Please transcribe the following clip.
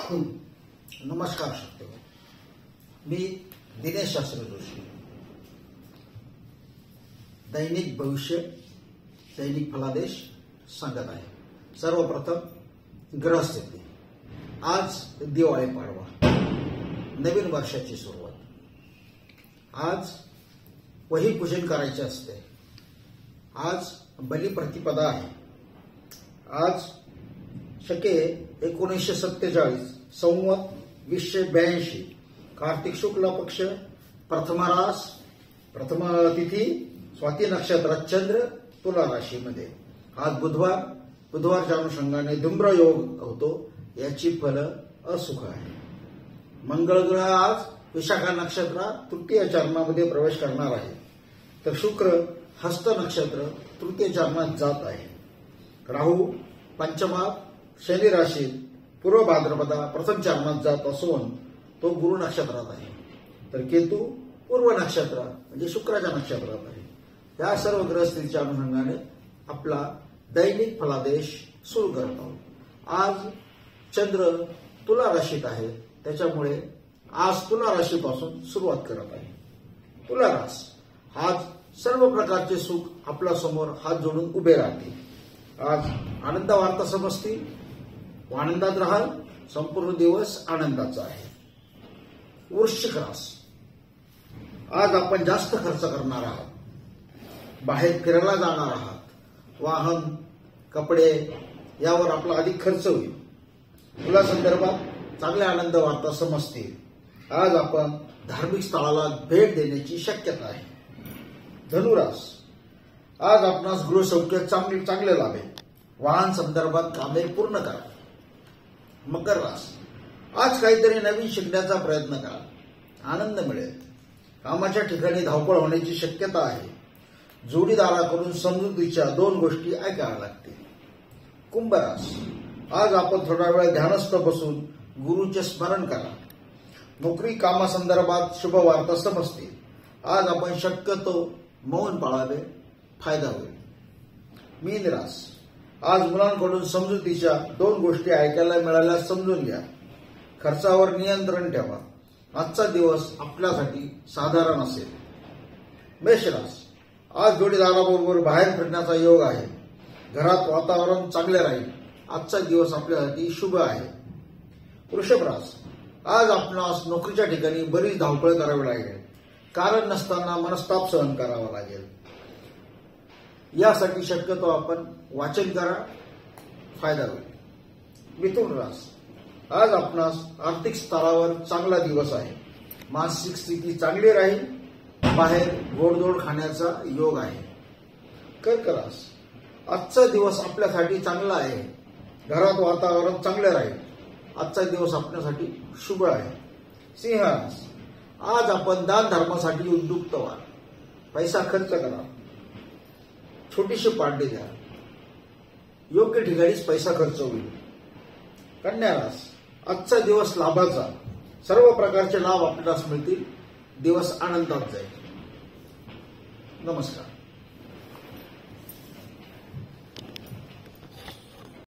नमस्कार श्रोते, मी दिनेश शास्त्री जोशी. दैनिक भविष्य, दैनिक फलादेश सांगत आहे. सर्वप्रथम ग्रहस्थिती. आज दिवाळी पाडवा, नवीन वर्षाची सुरुवात. आज वही पूजन करायचे असते. आज बलिप्रतिपदा आहे. आज शके 1947 संवत 2082 कार्तिक शुक्ल पक्ष प्रथमा रास प्रथम तिथी स्वाती नक्षत्रात चंद्र तुला राशीमध्ये. आज बुधवारच्या अनुषंगाने धूम्र योग होतो. याची फल असुख आहे. मंगळ ग्रह आज विशाखा नक्षत्रात तृतीय चरणामध्ये प्रवेश करणार आहे, तर शुक्र हस्त नक्षत्र तृतीय चरणात जात आहे. राहू पंचमात शनी राशीत पूर्व भाद्रपदा प्रथम चरणात जात असून तो गुरु नक्षत्रात आहे, तर केतू पूर्व नक्षत्र म्हणजे शुक्राच्या नक्षत्रात आहे. या सर्व ग्रहस्थितीच्या अनुषंगाने आपला दैनिक फलादेश सुरू करत आहोत. आज चंद्र तुला राशीत आहे, त्याच्यामुळे आज तुला राशीपासून सुरुवात करत आहे. तुला रास. आज सर्व प्रकारचे सुख आपल्या समोर हात जोडून उभे राहतील. आज आनंद वार्ता समजतील. आनंदात राहाल. संपूर्ण दिवस आनंदाचा आहे. वृश्चिक रास. आज आपण जास्त खर्च करणार आहात. बाहेर फिरायला जाणार आहात. वाहन, कपडे यावर आपला अधिक खर्च होईल. तुला संदर्भात चांगले आनंद वार्ता समजतील. आज आपण धार्मिक स्थळाला भेट देण्याची शक्यता आहे. धनुरास. आज आपणास गृहसौख्य चांगले लाभेल. वाहन संदर्भात कामे पूर्ण करा. मकर रास. आज काहीतरी नवीन शिकण्याचा प्रयत्न करा. आनंद मिळेल. कामाच्या ठिकाणी धावपळ होण्याची शक्यता आहे. जोडीदाराकडून समजुतीच्या 2 गोष्टी ऐकाव्या लागतील. कुंभ रास. आज आपण थोडा वेळ ध्यानस्थ बसून गुरुचे स्मरण करा. नोकरी कामासंदर्भात शुभ वार्ता समजतील. आज आपण शक्यतो मौन पाळावे, फायदा होईल. मीन रास. आज मुलांकडून समजुतीच्या 2 गोष्टी ऐकायला मिळाल्या समजून घ्या. खर्चावर नियंत्रण ठेवा. आजचा दिवस आपल्यासाठी साधारण असेल. मेषरास. आज जोडीदाराबरोबर बाहेर फिरण्याचा योग आहे. घरात वातावरण चांगले राहील. आजचा दिवस आपल्यासाठी शुभ आहे. वृषभ रास. आज आपणास नोकरीच्या ठिकाणी बरीच धावपळ करावी लागेल. कारण नसताना मनस्ताप सहन करावा लागेल. यासाठी शक्यतो आपण वाचन करा, फायदा होईल. मिथुन रास. आज आपणास आर्थिक स्तरावर चांगला दिवस आहे. मानसिक स्थिती चांगली राहील. बाहेर गोडधोड खाण्याचा योग आहे. कर्क रास. आजचा दिवस आपल्यासाठी चांगला आहे. घरात वातावरण चांगले राहील. आजचा दिवस आपल्यासाठी शुभ आहे. सिंह रास. आज आपण दान धर्मासाठी उद्युक्त व्हा. पैसा खर्च करा. छोटीशी पार्टी द्या. योग्य ठिकाणीच पैसा खर्च होईल. कन्या रास. आजचा दिवस लाभाचा. सर्व प्रकारचे लाभ आपल्याला मिळतील. दिवस आनंदात जाईल. नमस्कार.